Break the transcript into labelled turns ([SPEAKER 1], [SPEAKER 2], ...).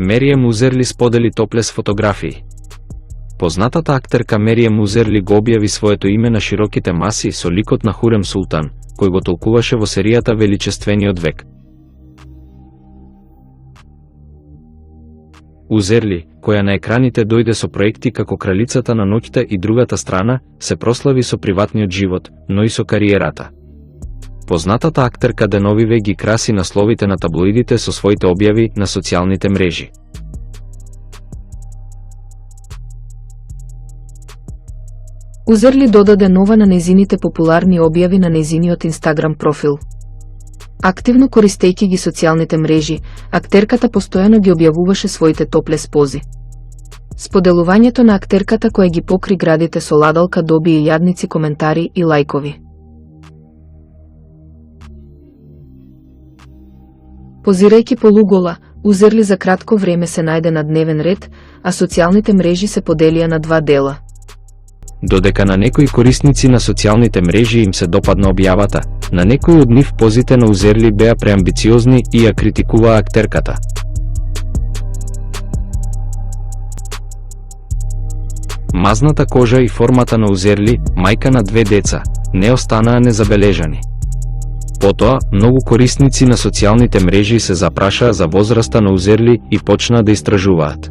[SPEAKER 1] Мерием Узерли сподели топлес фотографии. Познатата актерка Мерием Узерли го објави своето име на широките маси со ликот на Хурем Султан, кој го толкуваше во серијата Величествениот век. Узерли, која на екраните дојде со проекти како Кралицата на ноќта и Другата страна, се прослави со приватниот живот, но и со кариерата. Познатата актерка деновиве ги краси насловите на таблоидите со своите објави на социјалните мрежи.
[SPEAKER 2] Узерли додаде нова на нејзините популарни објави на нејзиниот Инстаграм профил. Активно користејќи ги социјалните мрежи, актерката постојано ги објавуваше своите топлес пози. Споделувањето на актерката која ги покри градите со ладалка доби и јадници коментари и лајкови. Позирајќи полугола, Узерли за кратко време се најде на дневен ред, а социјалните мрежи се поделија на два дела.
[SPEAKER 1] Додека на некои корисници на социјалните мрежи им се допадна објавата, на некои од нив позите на Узерли беа преамбициозни и ја критикуваа актерката. Мазната кожа и формата на Узерли, мајка на две деца, не останаа незабележани. Потоа, многу корисници на социјалните мрежи се запрашаа за возраста на Узерли и почнаа да истражуваат.